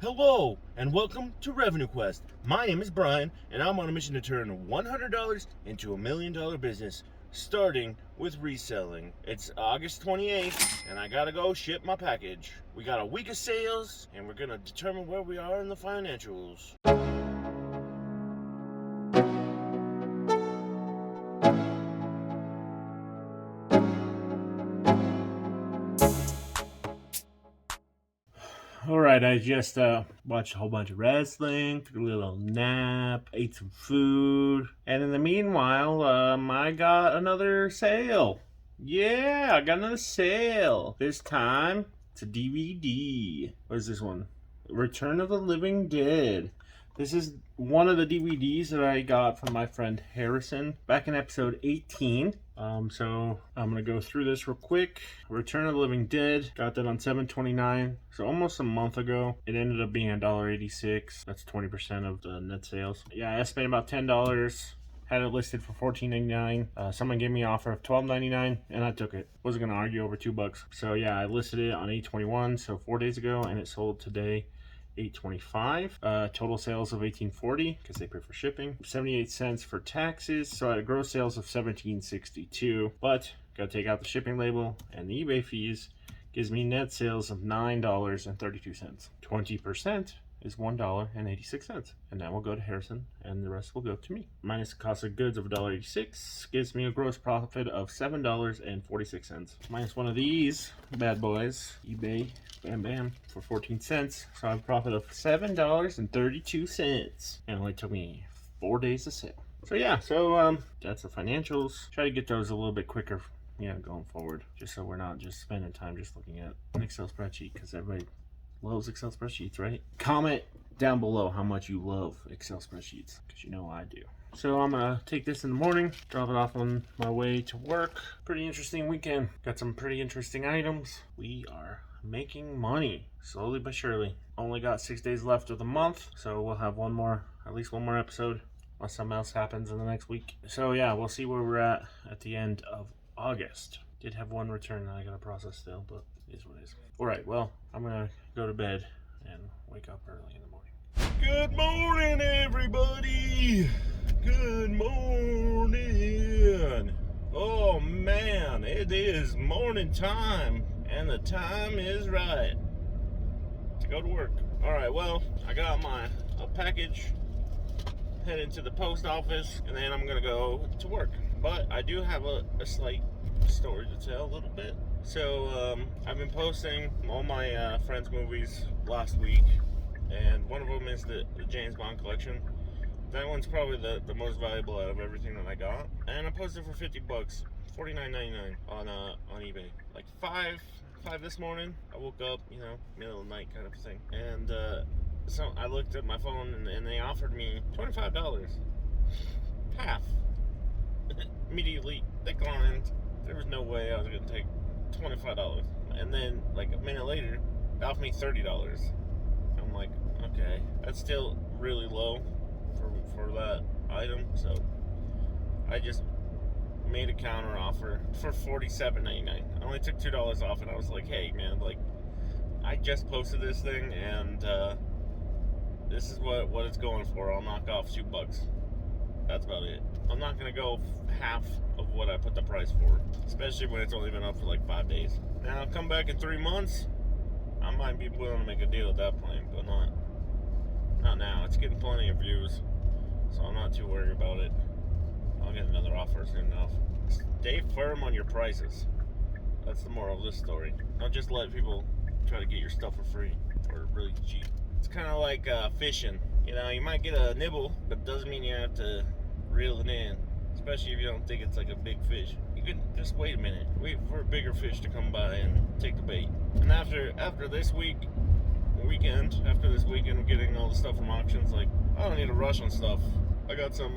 Hello, and welcome to Revenue Quest. My name is Brian, and I'm on a mission to turn $100 into $1 million business, starting with reselling. It's August 28th, and I gotta go ship my package. We got a week of sales, and we're gonna determine where we are in the financials. Alright, I just watched a whole bunch of wrestling, took a little nap, ate some food, and in the meanwhile, I got another sale. Yeah, I got another sale. This time, it's a DVD. What is this one? Return of the Living Dead. This is one of the DVDs that I got from my friend Harrison back in episode 18. So I'm going to go through this real quick. Return of the Living Dead. Got that on $7.29. So almost a month ago. It ended up being $1.86. That's 20% of the net sales. Yeah, I spent about $10. Had it listed for $14.99. Someone gave me an offer of $12.99 and I took it. Wasn't going to argue over $2. So yeah, I listed it on 8/21, so 4 days ago, and it sold today. $8.25. Total sales of $18.40 because they pay for shipping. 78 cents for taxes. So I had gross sales of $17.62. But gotta take out the shipping label and the eBay fees. Gives me net sales of $9.32. 20% is $1.86. And that will go to Harrison and the rest will go to me. Minus the cost of goods of $1.86 gives me a gross profit of $7.46. Minus one of these bad boys, eBay, bam bam, for 14 cents. So I have a profit of $7.32. And it only took me 4 days to sell. So yeah, that's the financials. Try to get those a little bit quicker, going forward. Just so we're not just spending time just looking at an Excel spreadsheet, because everybody loves Excel spreadsheets, right? Comment down below how much you love Excel spreadsheets, because you know I do. So I'm gonna take this in the morning, drop it off on my way to work. Pretty interesting weekend. Got some pretty interesting items. We are making money slowly but surely. Only got 6 days left of the month, so we'll have at least one more episode unless something else happens in the next week. So yeah, we'll see where we're at the end of August. Did have one return that I gotta process still, but it is what it is. Alright, well, I'm gonna go to bed and wake up early in the morning. Good morning, everybody! Good morning! Oh man, it is morning time, and the time is right to go to work. Alright, well, I got a package, headed to the post office, and then I'm gonna go to work. But I do have a slight story to tell a little bit. So I've been posting all my friends' movies last week, and one of them is the James Bond collection. That one's probably the most valuable out of everything that I got, and I posted for $50, $49.99 on eBay. Like five this morning. I woke up, middle of the night kind of thing, and so I looked at my phone, and they offered me $25, half. Immediately declined. There was no way I was gonna take $25. And then like a minute later, they offered me $30. I'm like, okay, that's still really low for that item. So I just made a counter offer for $47.99. I only took $2 off, and I was like, hey man, like I just posted this thing, and this is what it's going for. I'll knock off $2. That's about it. I'm not gonna go half of what I put the price for, especially when it's only been up for like 5 days. Now I'll come back in 3 months. I might be willing to make a deal at that point, but not now. It's getting plenty of views, so I'm not too worried about it. I'll get another offer soon enough. Stay firm on your prices. That's the moral of this story. Don't just let people try to get your stuff for free or really cheap. It's kind of like fishing. You might get a nibble, but it doesn't mean you have to reel it in, especially if you don't think it's like a big fish. You can just wait a minute, wait for a bigger fish to come by and take the bait. And after this weekend of getting all the stuff from auctions, like I don't need to rush on stuff. I got some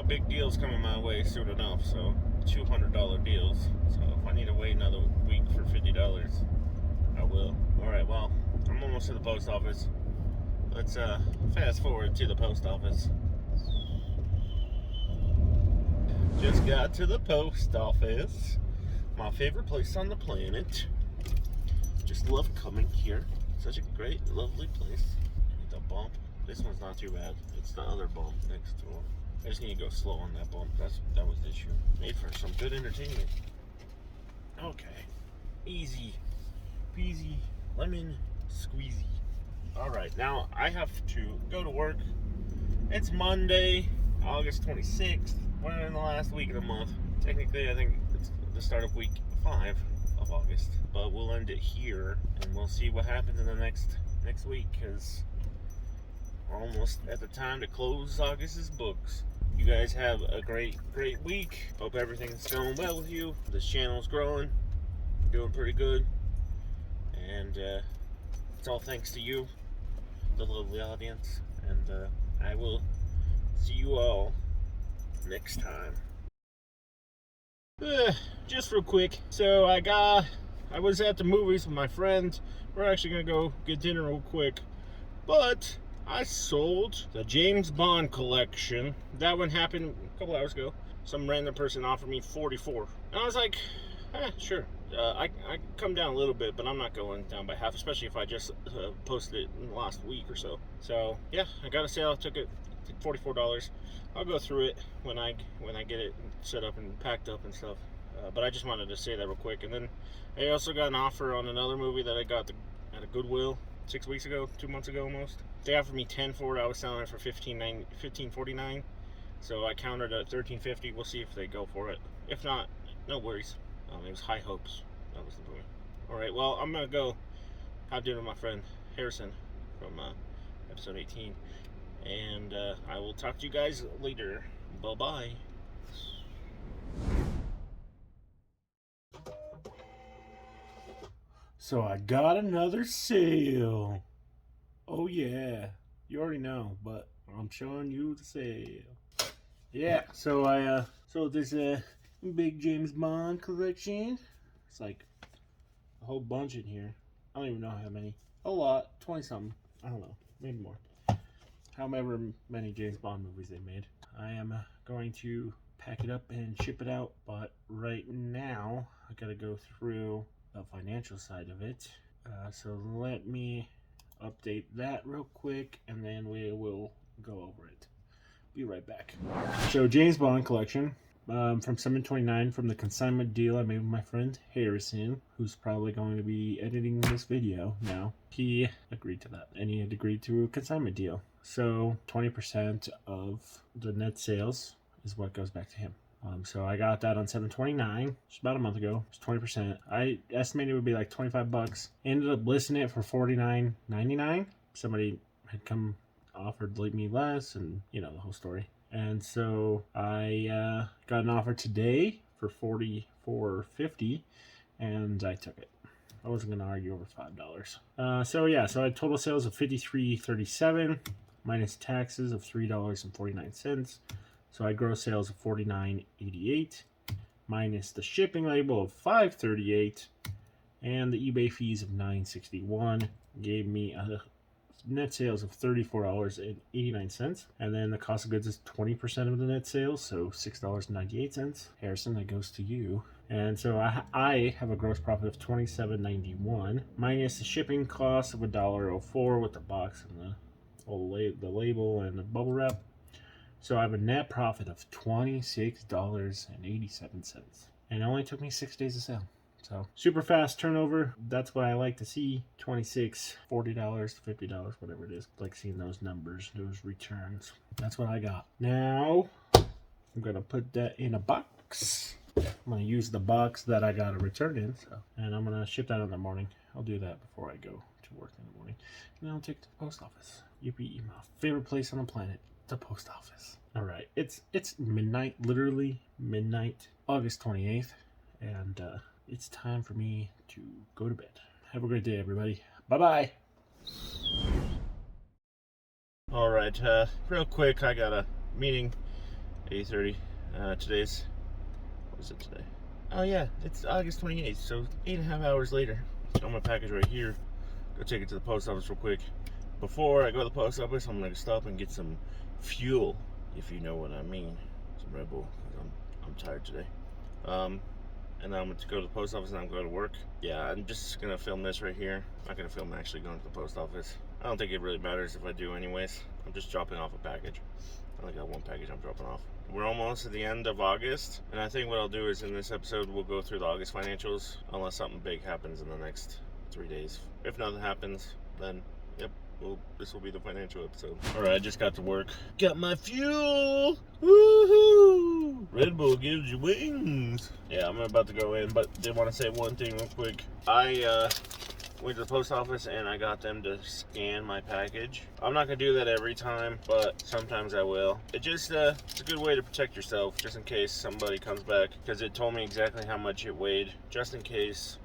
big deals coming my way soon enough, so $200 deals. So if I need to wait another week for $50, I will. Alright, well, I'm almost to the post office. Let's fast forward to the post office. Just got to the post office. My favorite place on the planet. Just love coming here. Such a great, lovely place. The bump. This one's not too bad. It's the other bump next to it. I just need to go slow on that bump. That was the issue. Made for some good entertainment. Okay. Easy peasy lemon squeezy. Alright, now I have to go to work. It's Monday, August 26th. We're in the last week of the month. Technically, I think it's the start of week 5 of August. But we'll end it here, and we'll see what happens in the next week, because we're almost at the time to close August's books. You guys have a great week. Hope everything's going well with you. This channel's growing. Doing pretty good. And it's all thanks to you, the lovely audience. And I will see you all next time. Just real quick. So I was at the movies with my friend. We're actually gonna go get dinner real quick. But I sold the James Bond collection. That one happened a couple hours ago. Some random person offered me $44. And I was like, sure. I come down a little bit, but I'm not going down by half, especially if I just posted it in the last week or so. So yeah, I got a sale. I took it $44. I'll go through it when I get it set up and packed up and stuff. But I just wanted to say that real quick. And then I also got an offer on another movie that I got at a Goodwill 6 weeks ago, 2 months ago almost. They offered me $10 for it. I was selling it for $15.49. So I countered at $13.50. We'll see if they go for it. If not, no worries. It was high hopes. That was the movie. Alright, well, I'm gonna go have dinner with my friend Harrison from episode 18. And I will talk to you guys later. Bye-bye. So I got another sale. Oh yeah. You already know, but I'm showing you the sale. Yeah, so I sold this big James Bond collection. It's like a whole bunch in here. I don't even know how many. A lot. 20 something. I don't know. Maybe more. However many James Bond movies they made. I am going to pack it up and ship it out. But right now, I gotta go through the financial side of it. So let me update that real quick, and then we will go over it. Be right back. So James Bond collection. From 729 from the consignment deal I made with my friend Harrison, who's probably going to be editing this video now. He agreed to that, and he had agreed to a consignment deal. So 20% of the net sales is what goes back to him. So I got that on 729, just about a month ago. It's 20%. I estimated it would be like 25 bucks. Ended up listing it for $49.99. Somebody had come offered me less, and you know the whole story. And so I got an offer today for $44.50, and I took it. I wasn't going to argue over $5. So yeah, so I had total sales of $53.37 minus taxes of $3.49. So I gross sales of $49.88 minus the shipping label of $5.38 and the eBay fees of $9.61 gave me a net sales of $34.89, and then the cost of goods is 20% of the net sales, so $6.98. Harrison, that goes to you. And so I have a gross profit of $27.91 minus the shipping cost of $1.04 with the box and the label and the bubble wrap. So I have a net profit of $26.87, and it only took me 6 days to sell. So super fast turnover. That's what I like to see. $26, $40, $50, whatever it is. I like seeing those numbers, those returns. That's what I got. Now I'm gonna put that in a box. I'm gonna use the box that I got a return in. And I'm gonna ship that in the morning. I'll do that before I go to work in the morning. And then I'll take it to the post office. Yippee, my favorite place on the planet, the post office. All right, it's midnight, literally midnight, August 28th, and it's time for me to go to bed. Have a great day, everybody. Bye-bye. All right, real quick, I got a meeting, 8:30. Today's, what is it today? Oh yeah, it's August 28th, so 8.5 hours later. Got my package right here. Go take it to the post office real quick. Before I go to the post office, I'm gonna stop and get some fuel, if you know what I mean. Some Red Bull, 'cause I'm tired today. and then I'm going to go to the post office and I'm going to work. Yeah, I'm just going to film this right here. I'm not going to film actually going to the post office. I don't think it really matters if I do anyways. I'm just dropping off a package. I only got one package I'm dropping off. We're almost at the end of August, and I think what I'll do is in this episode we'll go through the August financials, unless something big happens in the next 3 days. If nothing happens, then yep, this will be the financial episode. Alright, I just got to work. Got my fuel! Woohoo! Red Bull gives you wings! Yeah, I'm about to go in, but did want to say one thing real quick. I went to the post office and I got them to scan my package. I'm not gonna do that every time, but sometimes I will. It just it's a good way to protect yourself, just in case somebody comes back, because it told me exactly how much it weighed, just in case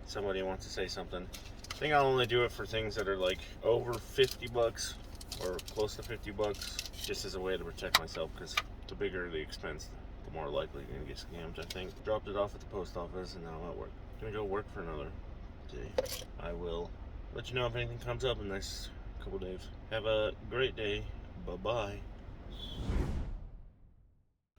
somebody wants to say something. I think I'll only do it for things that are like over 50 bucks or close to 50 bucks, just as a way to protect myself, because the bigger the expense, the more likely you're gonna get scammed. I think dropped it off at the post office and now I'm at work. Gonna go work for another day. I will let you know if anything comes up in the next couple days. Have a great day. Bye-bye.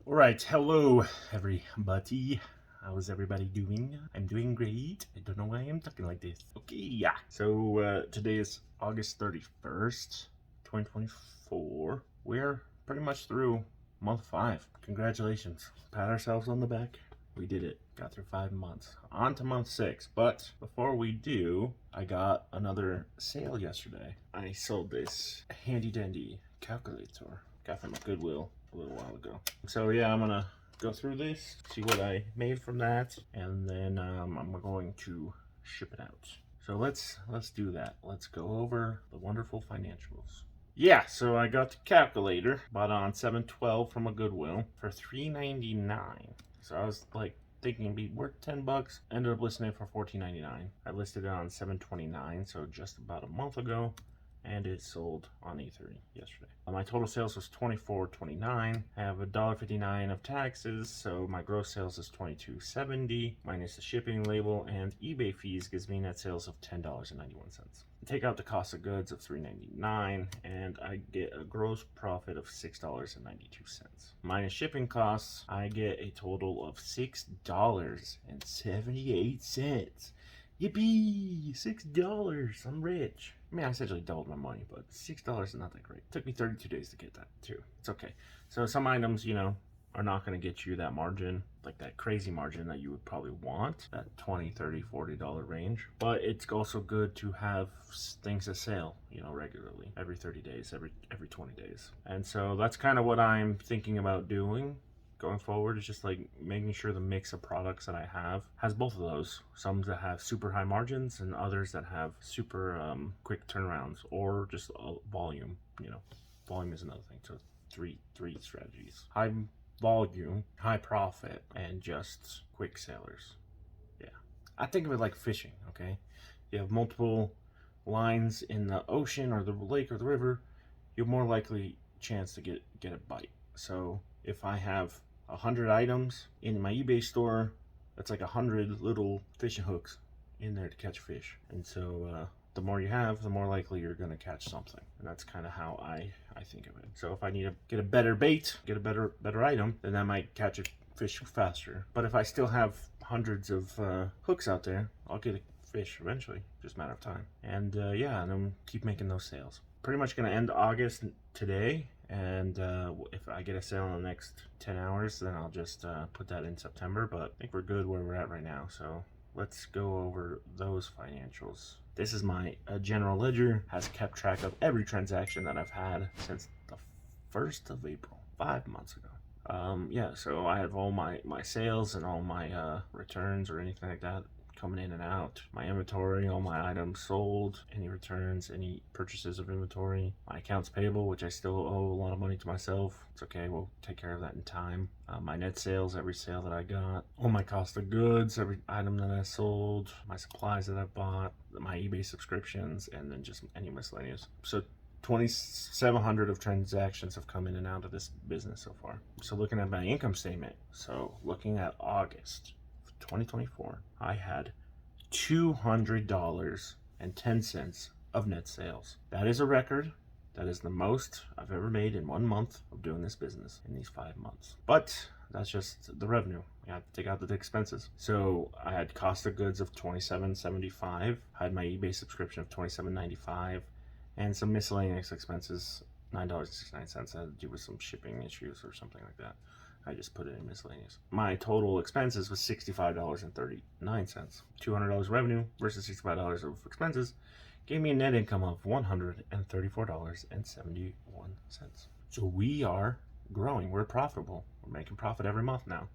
Alright, hello everybody. How's everybody doing? I'm doing great. I don't know why I'm talking like this. Okay, yeah. So today is August 31st, 2024. We're pretty much through month 5. Congratulations. Pat ourselves on the back. We did it. Got through 5 months. On to month 6. But before we do, I got another sale yesterday. I sold this handy dandy calculator. Got from Goodwill a little while ago. So yeah, I'm gonna go through this, see what I made from that, and then I'm going to ship it out. So let's do that. Let's go over the wonderful financials. Yeah, so I got the calculator, bought on 7/12 from a Goodwill for $3.99. So I was like thinking it'd be worth 10 bucks. Ended up listing it for $14.99. I listed it on 7/29, so just about a month ago, and it sold on E3 yesterday. My total sales was $24.29. I have $1.59 of taxes, so my gross sales is $22.70 minus the shipping label and eBay fees gives me net sales of $10.91. Take out the cost of goods of $3.99 and I get a gross profit of $6.92. Minus shipping costs, I get a total of $6.78. Yippee! $6! I'm rich. I mean, I essentially doubled my money, but $6 is not that great. It took me 32 days to get that, too. It's okay. So some items, are not going to get you that margin, like that crazy margin that you would probably want, that $20, $30, $40 range. But it's also good to have things to sell, regularly, every 30 days, every 20 days. And so that's kind of what I'm thinking about doing going forward. Is just like making sure the mix of products that I have has both of those. Some that have super high margins and others that have super quick turnarounds, or just volume. Volume is another thing. So three strategies: high volume, high profit, and just quick sellers. Yeah, I think of it like fishing. Okay, you have multiple lines in the ocean or the lake or the river, you're more likely chance to get a bite. So if I have 100 items in my eBay store, that's like 100 little fishing hooks in there to catch fish. And so the more you have, the more likely you're going to catch something. And that's kind of how I think of it. So if I need to get a better bait, get a better item, then I might catch a fish faster. But if I still have hundreds of hooks out there, I'll get a fish eventually, just a matter of time. And yeah, and I'm keep making those sales. Pretty much going to end August today. And if I get a sale in the next 10 hours, then I'll just put that in September. But I think we're good where we're at right now. So let's go over those financials. This is my general ledger. Has kept track of every transaction that I've had since the 1st of April, 5 months ago. Yeah, so I have all my sales and all my returns or anything like that coming in and out. My inventory, all my items sold, any returns, any purchases of inventory. My accounts payable, which I still owe a lot of money to myself. It's okay, we'll take care of that in time. My net sales, every sale that I got. All my cost of goods, every item that I sold. My supplies that I bought. My eBay subscriptions, and then just any miscellaneous. So 2,700 of transactions have come in and out of this business so far. So looking at my income statement, so looking at August 2024, I had $200.10 of net sales. That is a record. That is the most I've ever made in 1 month of doing this business in these 5 months. But That's just the revenue. You have to take out the expenses. So I had cost of goods of $27.75. I had my eBay subscription of $27.95, and some miscellaneous expenses, $9.69. I had to do with some shipping issues or something like that. I just put it in miscellaneous. My total expenses was $65.39. $200 revenue versus $65 of expenses gave me a net income of $134.71. So we are growing. We're profitable. We're making profit every month now.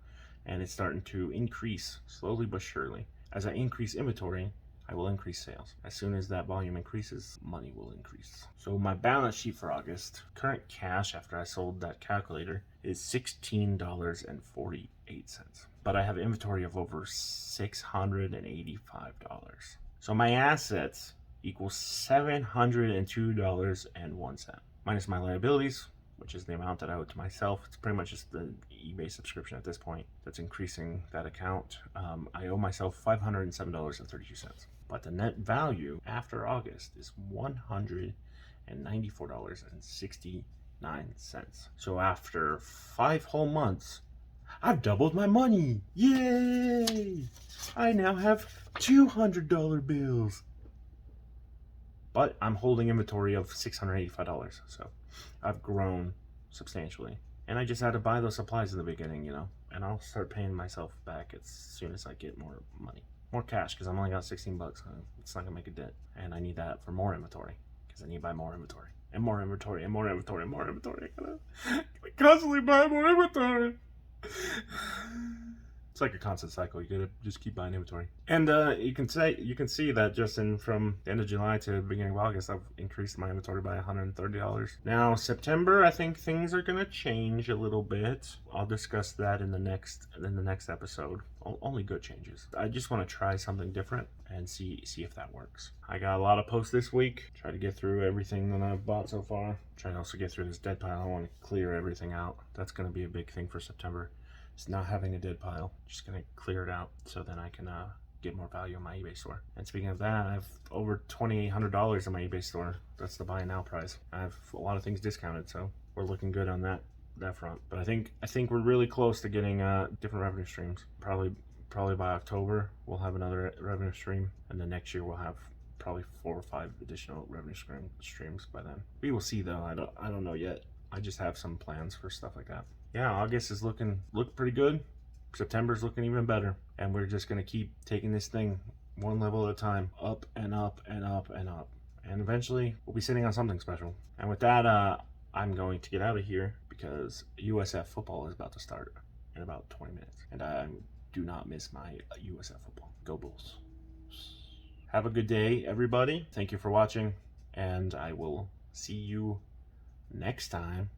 And it's starting to increase slowly but surely. As I increase inventory, I will increase sales. As soon as that volume increases, money will increase. So my balance sheet for August, current cash after I sold that calculator is $16.48. But I have inventory of over $685. So my assets equals $702.01. Minus my liabilities, which is the amount that I owe to myself. It's pretty much just the eBay subscription at this point that's increasing that account. I owe myself $507.32. But the net value after August is $194.69. So after 5 whole months, I've doubled my money. Yay! I now have $200 bills. But I'm holding inventory of $685, so I've grown substantially. And I just had to buy those supplies in the beginning, you know, and I'll start paying myself back as soon as I get more money. More cash, because I'm only got $16. It's not gonna make a dent. And I need that for more inventory, because I need to buy more inventory. And more inventory, and more inventory, and more inventory. I gotta constantly buy more inventory. It's like a constant cycle. You gotta just keep buying inventory. And you can see that just from the end of July to the beginning of August, I've increased my inventory by $130. Now September, I think things are gonna change a little bit. I'll discuss that in the next episode. Only good changes. I just want to try something different and see if that works. I got a lot of posts this week. Try to get through everything that I've bought so far. Try to also get through this dead pile. I want to clear everything out. That's gonna be a big thing for September. It's not having a dead pile. Just gonna clear it out so then I can get more value in my eBay store. And speaking of that, I have over $2,800 in my eBay store. That's the buy now price. I have a lot of things discounted, so we're looking good on that front. But I think we're really close to getting different revenue streams. Probably by October we'll have another revenue stream, and then next year we'll have probably 4 or 5 additional revenue streams by then. We will see though. I don't know yet. I just have some plans for stuff like that. Yeah, August is looking pretty good. September's looking even better. And we're just gonna keep taking this thing one level at a time, up and up and up and up. And eventually we'll be sitting on something special. And with that, I'm going to get out of here because USF football is about to start in about 20 minutes. And I do not miss my USF football. Go Bulls. Have a good day, everybody. Thank you for watching, and I will see you next time.